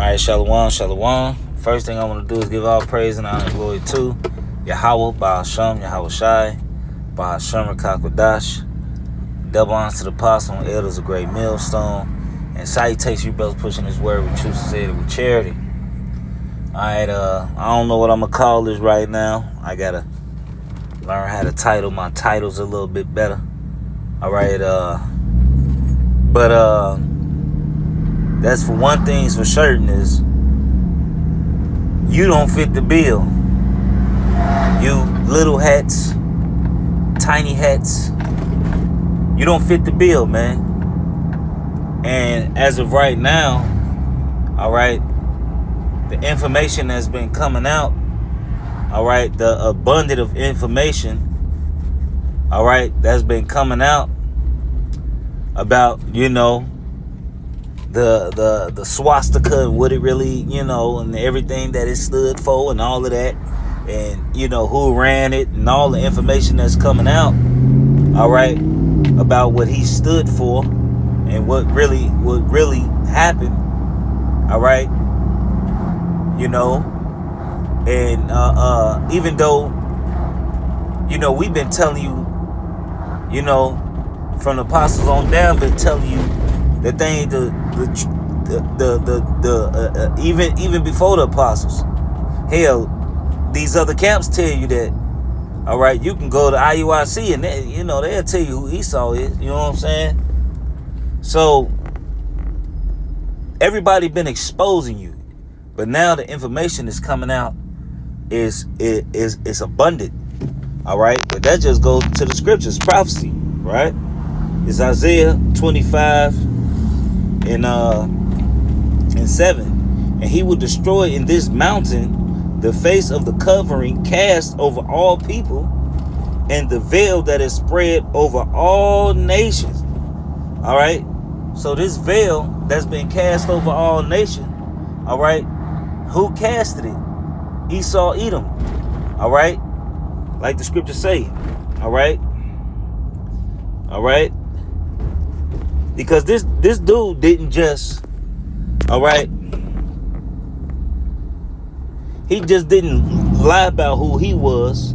right, shalom, shalom. First thing I want to do is give all praise and honor and glory to Yahweh, Ba'asham, Yahweh Shai, Ba'asham, Rakakwadash. Double honors to the apostle and elders of Great Millstone. And salutations you brothers pushing this word with truth, sincerity, with charity. Alright, I don't know what I'm going to call this right now. I got to learn how to title my titles a little bit better. Alright, but that's for one thing's for certain is you don't fit the bill. You little hats, tiny hats, you don't fit the bill, man. And as of right now, all right, the information that's been coming out, all right, the abundance of information, all right, that's been coming out about, you know, the swastika and what it really, you know, and everything that it stood for and all of that, and you know who ran it and all the information that's coming out, all right, about what he stood for and what really happened, all right, you know, and even though, you know, we've been telling you, you know, from the apostles on down, been telling you that they ain't even before the apostles. Hell, these other camps tell you that, all right, you can go to IUIC and they, you know, they'll tell you who Esau is. You know what I'm saying? So everybody been exposing you, but now the information is coming out is abundant. All right, but that just goes to the scriptures, prophecy, right? It's Isaiah 25 and 7, and he will destroy in this mountain the face of the covering cast over all people, and the veil that is spread over all nations. All right, so this veil that's been cast over all nations, all right, who casted it? Esau, Edom. All right, like the scriptures say. All right, because this dude didn't just, all right, he just didn't lie about who he was.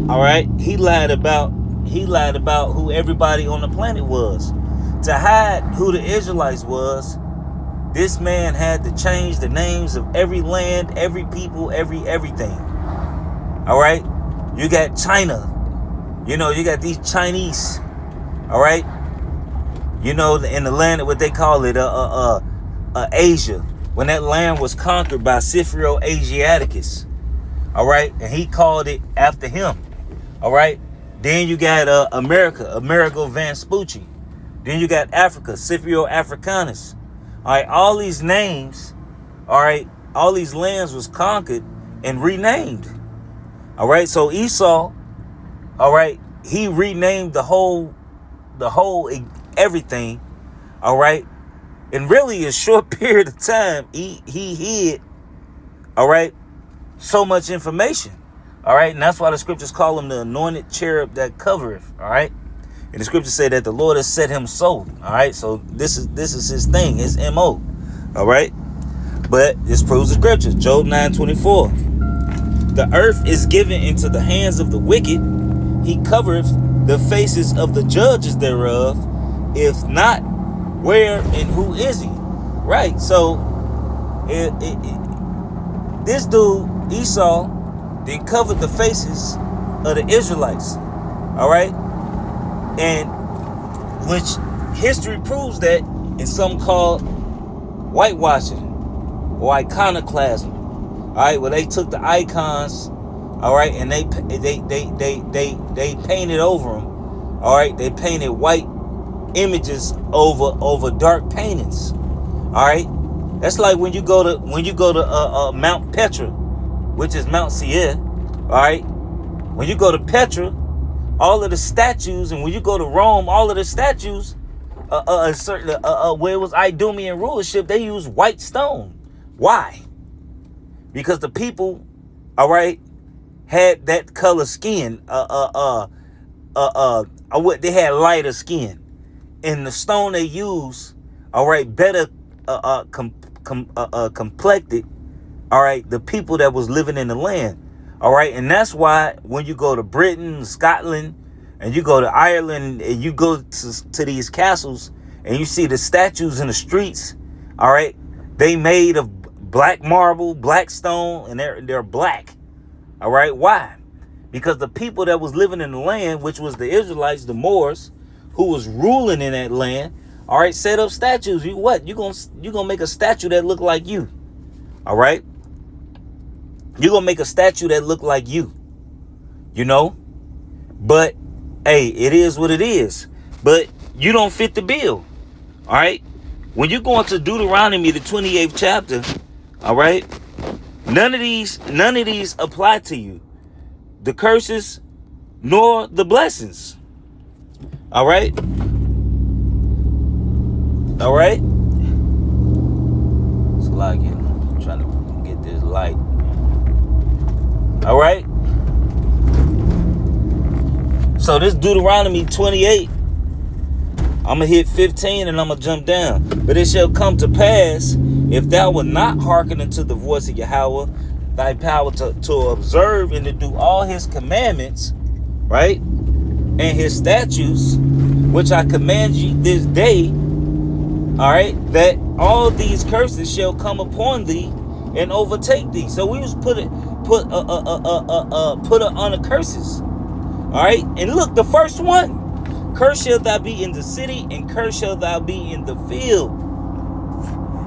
All right, he lied about who everybody on the planet was. To hide who the Israelites was, this man had to change the names of every land, every people, everything. All right, you got China, you know, you got these Chinese, all right, you know, in the land, what they call it, Asia, when that land was conquered by Scipio Asiaticus, all right, and he called it after him, all right. Then you got Amerigo Vespucci. Then you got Africa, Scipio Africanus. All right, all these names, all right, all these lands was conquered and renamed. All right, so Esau, all right, he renamed the whole everything, all right. In really a short period of time, he hid, all right, so much information, all right. And that's why the scriptures call him the anointed cherub that covereth, all right. And the scriptures say that the Lord has set him so, all right. So this is his thing, his MO, all right. But this proves the scriptures. Job 9:24. The earth is given into the hands of the wicked. He covereth the faces of the judges thereof. If not, where and who is he? Right. So this dude Esau then covered the faces of the Israelites. All right. And which history proves that in something called whitewashing or iconoclasm. All right, well, they took the icons, all right, and they painted over them. All right, they painted white images over dark paintings. All right, that's like when you go to Mount Petra, which is Mount Seir. All right, when you go to Petra, all of the statues, and when you go to Rome, all of the statues, where it was Idumean rulership, they used white stone. Why? Because the people, all right, had that color skin. They had lighter skin, and the stone they used, all right, better complected, all right, the people that was living in the land. All right. And that's why when you go to Britain, Scotland, and you go to Ireland, and you go to these castles and you see the statues in the streets, all right, they made of black marble, black stone, and they're black. All right. Why? Because the people that was living in the land, which was the Israelites, the Moors, who was ruling in that land, all right, set up statues. You gonna make a statue that look like you. All right. You're gonna make a statue that look like you. You know? But hey, it is what it is. But you don't fit the bill. All right. When you go into Deuteronomy, the 28th chapter, all right, none of these apply to you. The curses nor the blessings. All right. All right. It's like I'm trying to get this light. All right. So this Deuteronomy 28, I'm going to hit 15 and I'm going to jump down. But it shall come to pass, if thou wilt not hearken unto the voice of Yahweh, thy power to observe and to do all his commandments, right? And his statutes, which I command you this day, all right, that all these curses shall come upon thee and overtake thee. So we was put on the curses. All right. And look, the first one, curse shall thou be in the city, and curse shall thou be in the field.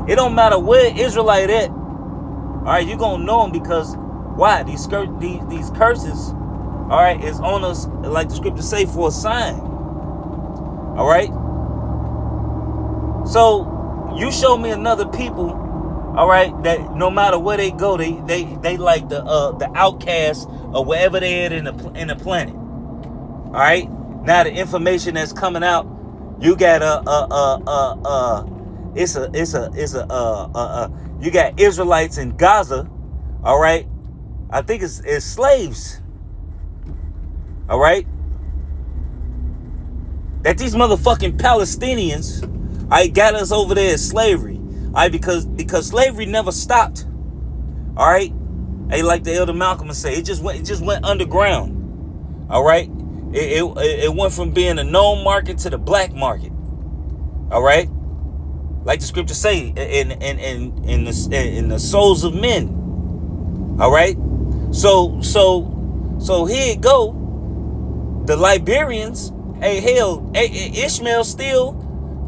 It don't matter where Israelite at. All right, you're gonna know them, because why? These curses, all right, is on us, like the scriptures say, for a sign. All right. So you show me another people, all right, that no matter where they go, they like the outcasts or wherever they at in the planet. All right. Now the information that's coming out, you got you got Israelites in Gaza, all right. I think it's slaves, all right. That these motherfucking Palestinians, I got us over there as slavery, all right, because slavery never stopped, all right. Hey, like the Elder Malcolm would say, it just went underground, all right. It went from being a known market to the black market. All right. Like the scriptures say, in the souls of men. All right. So here it go. The Liberians, hey, hell, Ishmael still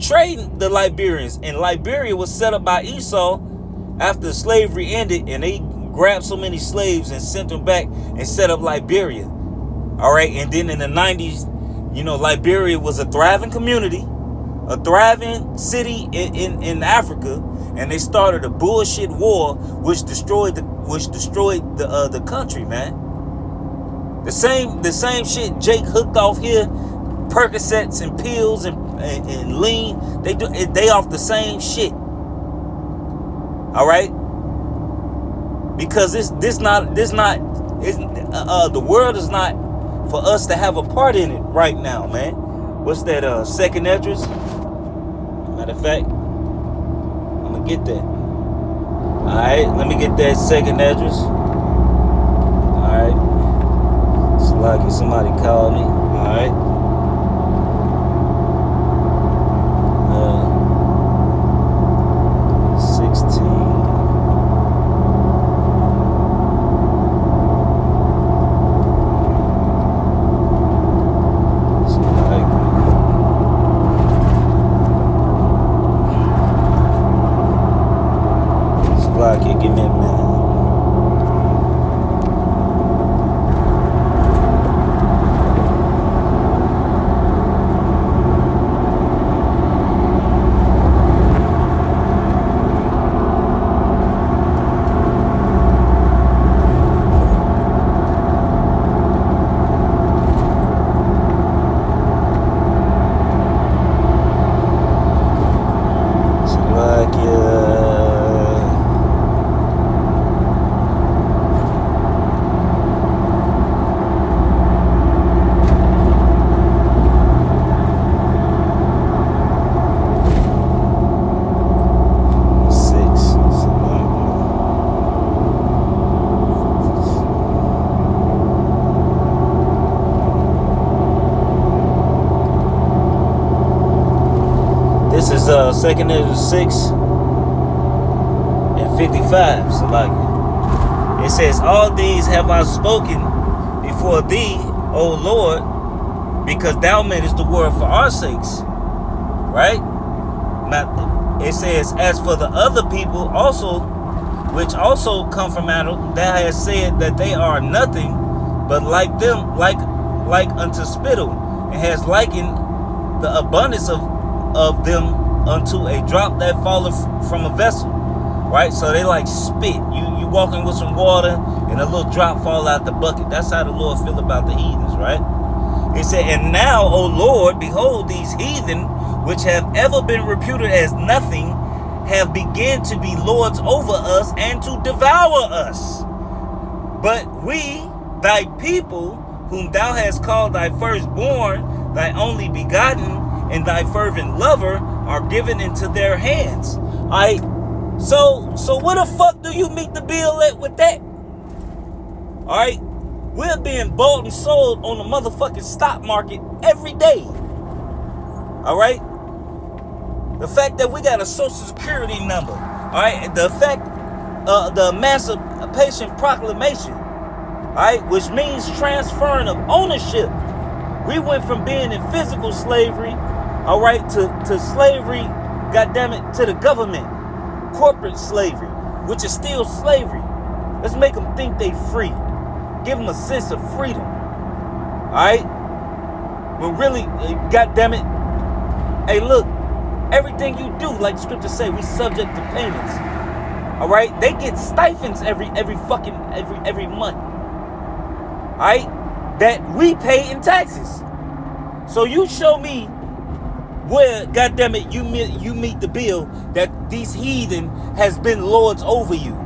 trading the Liberians. And Liberia was set up by Esau after slavery ended, and they grabbed so many slaves and sent them back and set up Liberia. All right. And then in the 90s, you know, Liberia was a thriving community, a thriving city in Africa. And they started a bullshit war, which destroyed the country, man. The same shit Jake hooked off here, Percocets and pills and lean. They off the same shit. All right. Because the world is not for us to have a part in it right now, man. What's that, second address? Matter of fact, I'm gonna get that. Alright, let me get that second address. Alright. It's like somebody called me. Alright. 16. Give me a minute. 2 Ezra 6:55. So like it says, all these have I spoken before thee, O Lord, because thou madest the word for our sakes. Right? Now it says, as for the other people also, which also come from Adam, thou hast said that they are nothing, but like them, like unto spittle, and has likened the abundance of them unto a drop that falleth from a vessel. Right? So they like spit. You walking with some water and a little drop fall out the bucket. That's how the Lord feel about the heathens, right? It said, and now, O Lord, behold, these heathen, which have ever been reputed as nothing, have begun to be lords over us and to devour us. But we, thy people, whom thou hast called thy firstborn, thy only begotten, and thy fervent lover, are given into their hands. All right. So what the fuck do you meet the bill at with that? All right. We're being bought and sold on the motherfucking stock market every day. All right. The fact that we got a social security number. All right. The fact, the Emancipation Proclamation. All right. Which means transferring of ownership. We went from being in physical slavery, all right, to slavery, goddammit, to the government. Corporate slavery, which is still slavery. Let's make them think they free. Give them a sense of freedom. Alright? But really, goddammit, hey look, everything you do, like the scriptures say, we subject to payments. Alright? They get stipends every month. Alright? That we pay in taxes. So you show me where, goddammit, you meet the bill that these heathen has been lords over you.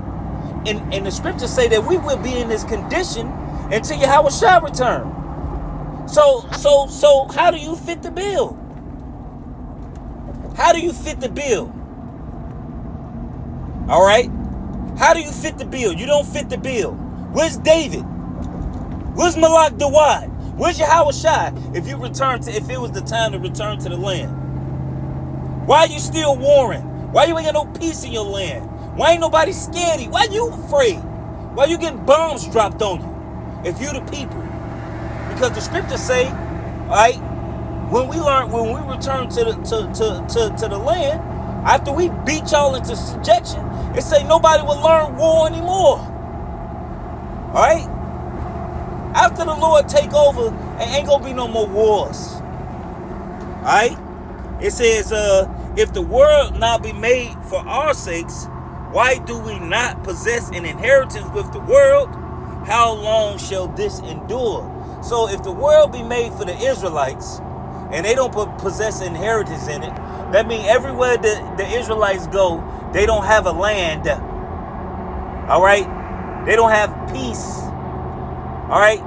And the scriptures say that we will be in this condition until Yahweh shall return. So how do you fit the bill? How do you fit the bill? All right? How do you fit the bill? You don't fit the bill. Where's David? Where's Malak Dawad? Where's Yahweh Shai if it was the time to return to the land? Why are you still warring? Why you ain't got no peace in your land? Why ain't nobody scared of you? Why you afraid? Why you getting bombs dropped on you if you the people? Because the scriptures say, all right, when we return to the land, after we beat y'all into subjection, it say nobody will learn war anymore. All right? After the Lord take over, it ain't gonna be no more wars. Alright? It says, if the world now be made for our sakes, why do we not possess an inheritance with the world? How long shall this endure? So if the world be made for the Israelites, and they don't possess inheritance in it, that means everywhere the Israelites go, they don't have a land. Alright? They don't have peace. All right,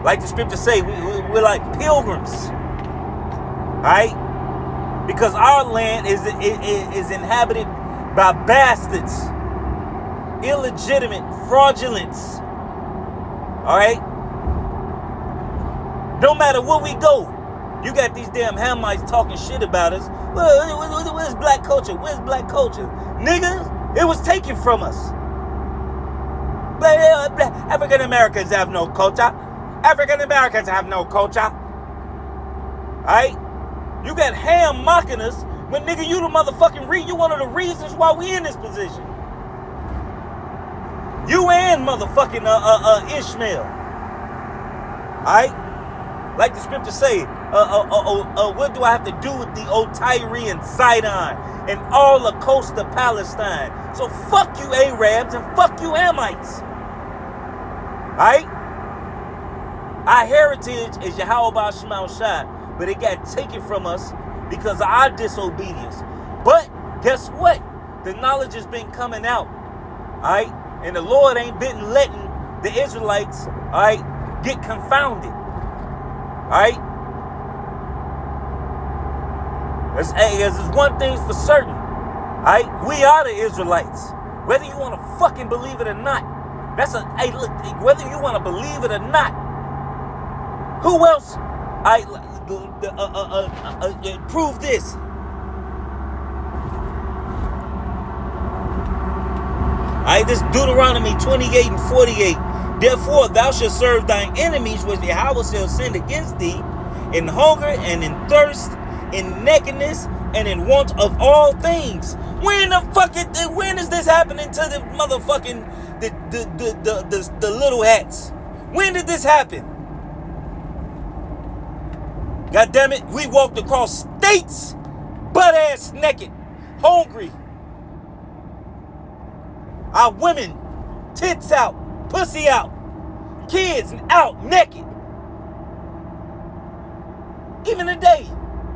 like the scriptures say, we're like pilgrims. All right, because our land is inhabited by bastards, illegitimate, fraudulence. All right, no matter where we go, you got these damn Hamites talking shit about us. Where's black culture? Where's black culture, niggas? It was taken from us. African Americans have no culture. African Americans have no culture. Alright? You got Ham mocking us when, nigga, you the motherfucking you one of the reasons why we in this position. You and motherfucking Ishmael. Alright? Like the scriptures say, what do I have to do with the old Tyre and Zidon and all the coast of Palestine? So fuck you Arabs and fuck you Hamites. Alright? Our heritage is Yahweh Baal Shema Shai, but it got taken from us because of our disobedience. But guess what? The knowledge has been coming out. Alright? And the Lord ain't been letting the Israelites, alright, get confounded. Alright? There's one thing for certain. Alright? We are the Israelites. Whether you want to fucking believe it or not. Look, whether you want to believe it or not. Who else? Prove this. Alright, this Deuteronomy 28 and 48. Therefore thou shalt serve thine enemies, which Yahweh shall send against thee, in hunger and in thirst, in nakedness and in want of all things. When is this happening to the motherfucking the little hats? When did this happen? God damn it, we walked across states butt ass naked, hungry. Our women, tits out, pussy out, kids out naked. Even today,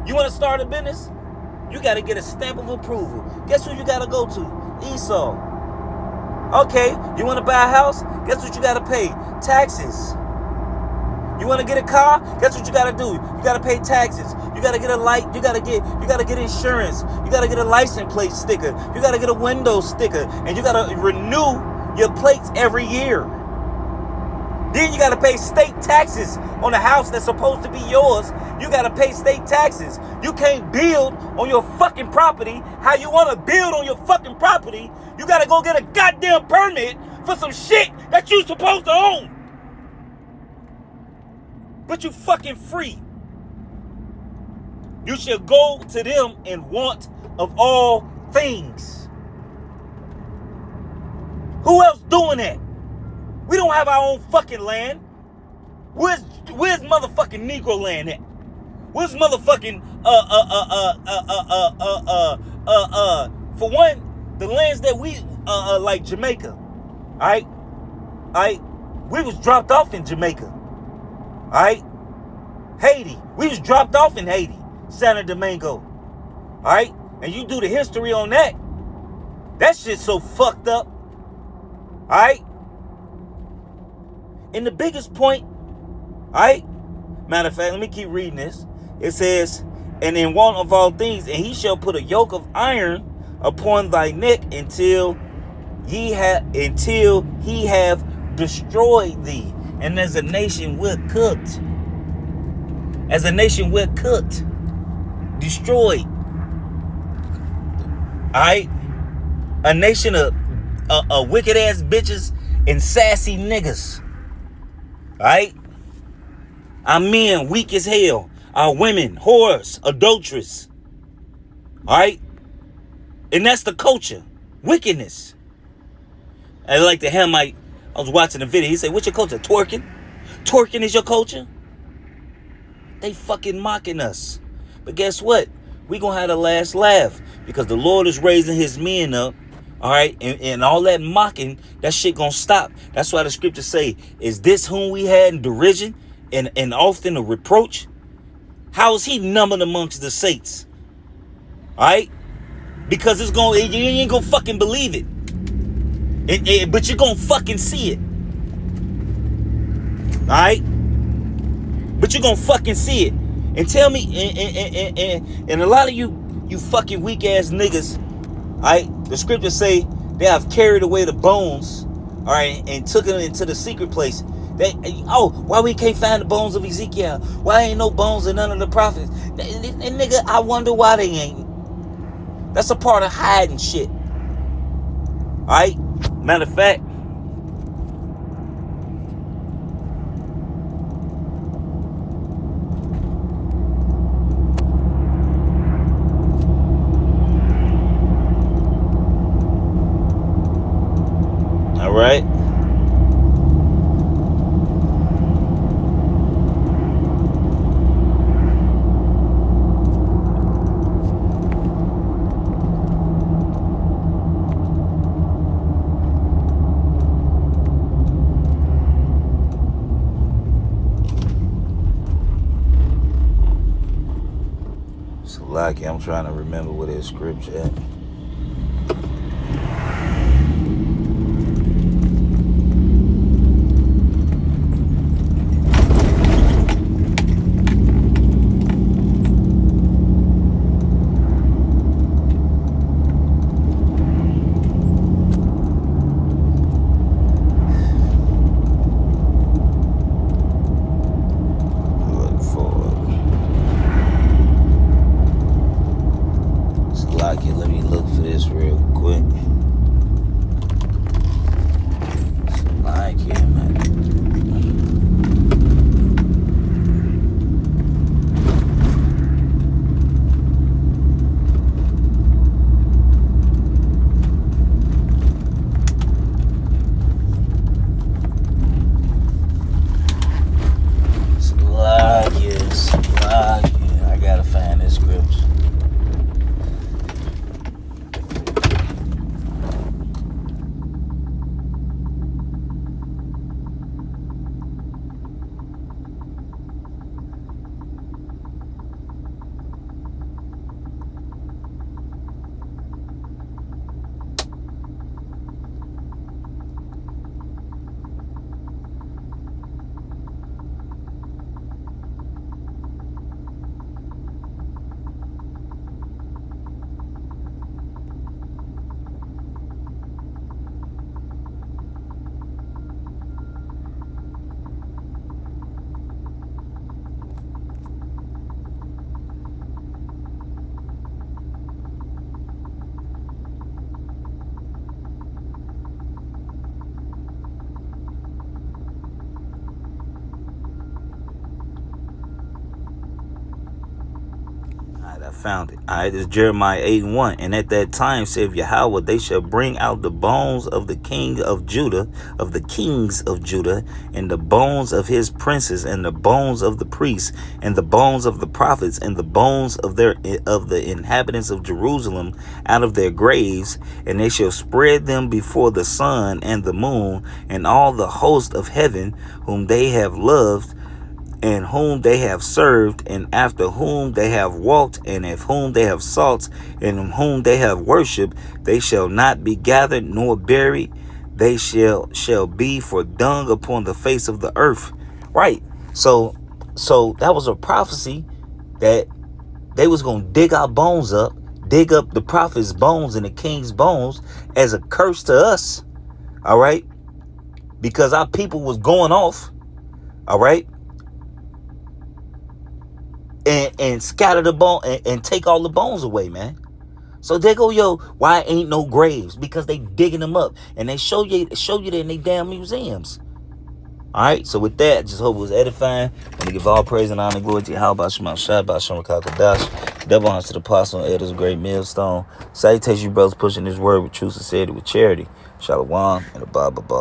you want to start a business? You got to get a stamp of approval. Guess who you got to go to? Esau. Okay, you want to buy a house? Guess what you got to pay? Taxes. You want to get a car? Guess what you got to do? You got to pay taxes. You got to get a light. You got to get insurance. You got to get a license plate sticker. You got to get a window sticker, and you got to renew your plates every year. Then you got to pay state taxes on the house that's supposed to be yours. You got to pay state taxes. You can't build on your fucking property how you want to build on your fucking property. You got to go get a goddamn permit for some shit that you supposed to own. But you fucking free. You shall go to them in want of all things. Who else doing that? We don't have our own fucking land. Where's motherfucking Negro land at? Where's motherfucking for one, the lands that we like Jamaica. Alright? We was dropped off in Jamaica. Alright? Haiti. We was dropped off in Haiti. Santo Domingo. Alright? And you do the history on that. That shit's so fucked up. Alright? And the biggest point, alright? Matter of fact, let me keep reading this. It says, and in want of all things, and he shall put a yoke of iron upon thy neck until he have destroyed thee. And as a nation we're cooked. As a nation we're cooked. Destroyed. Alright? A nation of wicked ass bitches and sassy niggas. Alright? Our men weak as hell. Our women whores, adulteress. Alright? And that's the culture. Wickedness. I like the Hamite. I was watching a video. He said, what's your culture? Twerking? Twerking is your culture? They fucking mocking us. But guess what? We gonna have the last laugh. Because the Lord is raising his men up. Alright? And all that mocking, that shit gonna stop. That's why the scriptures say, is this whom we had in derision and often a reproach? How is he numbered amongst the saints? Alright? Because you ain't gonna fucking believe it. But you're gonna fucking see it. Alright? But you're gonna fucking see it. And tell me, and a lot of you fucking weak ass niggas, alright? The scriptures say they have carried away the bones, alright, and took them into the secret place. Why we can't find the bones of Ezekiel? Why ain't no bones in none of the prophets? And nigga, I wonder why they ain't. That's a part of hiding shit. Alright? Matter of fact, alright? Lucky, I'm trying to remember what his scripture at. Let me look. found it. All right, it's Jeremiah 8:1. And at that time, saith Yahweh, they shall bring out the bones of the king of Judah, of the kings of Judah, and the bones of his princes, and the bones of the priests, and the bones of the prophets, and the bones of the inhabitants of Jerusalem out of their graves, and they shall spread them before the sun and the moon, and all the host of heaven, whom they have loved, and whom they have served, and after whom they have walked, and of whom they have sought, and whom they have worshipped. They shall not be gathered nor buried. They shall be for dung upon the face of the earth. Right. So that was a prophecy that they was going to dig our bones up, dig up the prophet's bones and the king's bones as a curse to us. All right. Because our people was going off. All right. And scatter the bone and take all the bones away, man. So they go, yo, why ain't no graves? Because they digging them up, and they show you that in they damn museums. All right. So with that, just hope it was edifying. I want to give all praise and honor and glory to you. How about Shema Shad, by Shem Kakadash. Double honors to the apostle and elders, great millstone. Salutations, you brothers, pushing this word with true sincerity, with charity. Shalom and a ba ba ba.